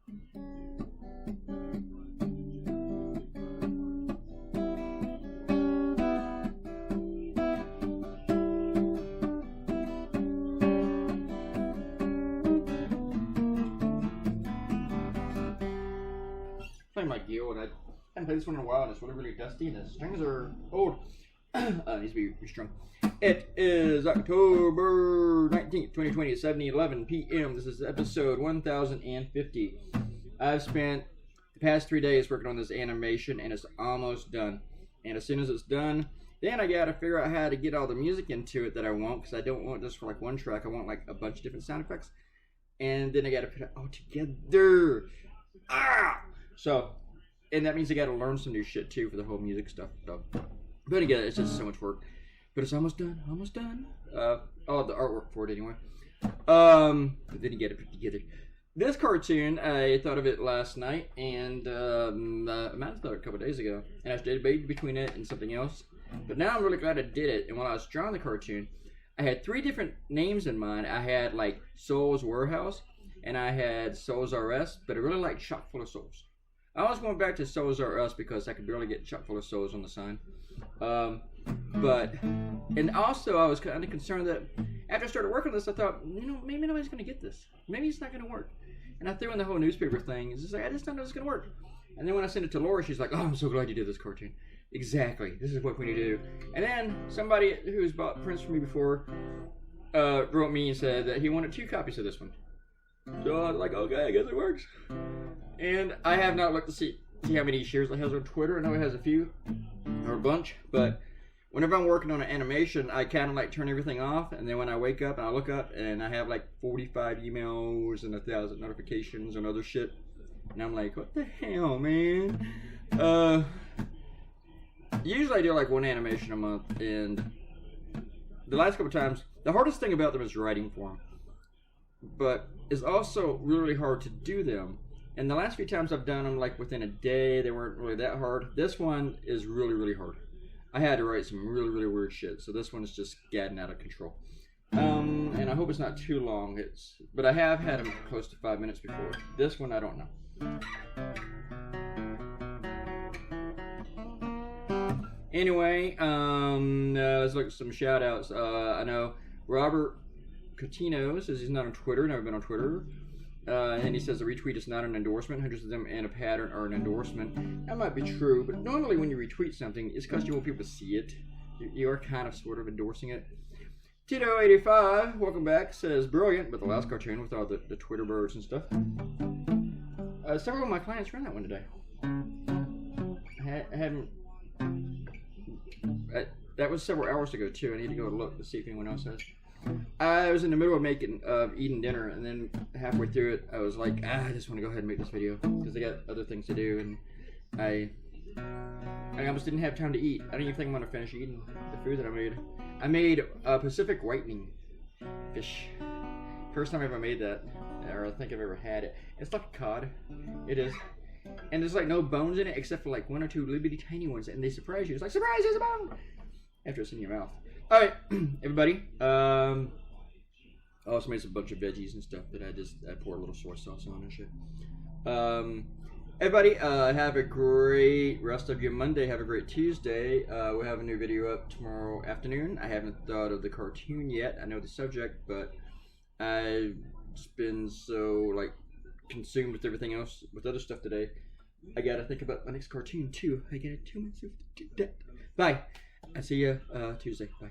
Playing my Gil, and I haven't played this one in a while, and it's really dusty, and the strings are old. Needs to be restrung. It is October 19th, 2020, 7:11 p.m. This is episode 1050. I've spent the past 3 days working on this animation, and it's almost done. And as soon as it's done, then I gotta figure out how to get all the music into it that I want, because I don't want just for like one track. I want like a bunch of different sound effects, and then I gotta put it all together. So, and that means I gotta learn some new shit too for the whole music stuff. But again, it's just so much work. But it's almost done. The artwork for it anyway. But then you get it put together. This cartoon, I thought of it last night, and I might have thought it a couple days ago. And I debated between it and something else. But now I'm really glad I did it. And while I was drawing the cartoon, I had 3 different names in mind. I had like Souls Warehouse, and I had Souls R Us, but I really like Chock Full of Souls. I always went back to Souls R Us because I could barely get Chock Full of Souls on the sign. And also I was kind of concerned that after I started working on this, I thought, maybe nobody's going to get this. Maybe it's not going to work. And I threw in the whole newspaper thing. It's just like, I just don't know if it's going to work. And then when I sent it to Laura, she's like, oh, I'm so glad you did this cartoon. Exactly. This is what we need to do. And then somebody who's bought prints from me before wrote me and said that he wanted 2 copies of this one. So I was like, okay, I guess it works. And I have not looked to see how many shares it has on Twitter. I know it has a few, or a bunch, but whenever I'm working on an animation, I kind of like turn everything off, and then when I wake up and I look up and I have like 45 emails and 1,000 notifications and other shit, and I'm like, what the hell, man? Usually I do like one animation a month, and the last couple times, the hardest thing about them is writing for them, but it's also really hard to do them. And the last few times I've done them like within a day, they weren't really that hard. This one is really hard. I had to write some really weird shit, so this one is just getting out of control. And I hope it's not too long. But I have had them close to 5 minutes before. This one I don't know. Anyway, let's look at some shout outs. I know Robert Coutinho says he's not on Twitter, never been on Twitter. And he says the retweet is not an endorsement. Hundreds of them in a pattern are an endorsement. That might be true, but normally when you retweet something, it's because you want people to see it. You are kind of sort of endorsing it. Tito85, welcome back, says brilliant, but the last cartoon with all the Twitter birds and stuff. Several of my clients ran that one today. I haven't. That was several hours ago too. I need to go look to see if anyone else has. I was in the middle of eating dinner, and then halfway through it, I was like, I just want to go ahead and make this video because I got other things to do, and I almost didn't have time to eat. I don't even think I'm gonna finish eating the food that I made. I made Pacific whitening fish. First time I ever made that, or I think I've ever had it. It's like a cod. It is. And there's like no bones in it except for like 1 or 2 little bitty tiny ones, and they surprise you. It's like, surprise, there's a bone! After it's in your mouth. Alright, everybody. I also made some bunch of veggies and stuff that I poured a little soy sauce on and shit. Everybody, have a great rest of your Monday. Have a great Tuesday. We'll have a new video up tomorrow afternoon. I haven't thought of the cartoon yet. I know the subject, but I've just been so like consumed with everything else, with other stuff today. I gotta think about my next cartoon too. I gotta do myself to that. Bye. I see you Tuesday. Bye.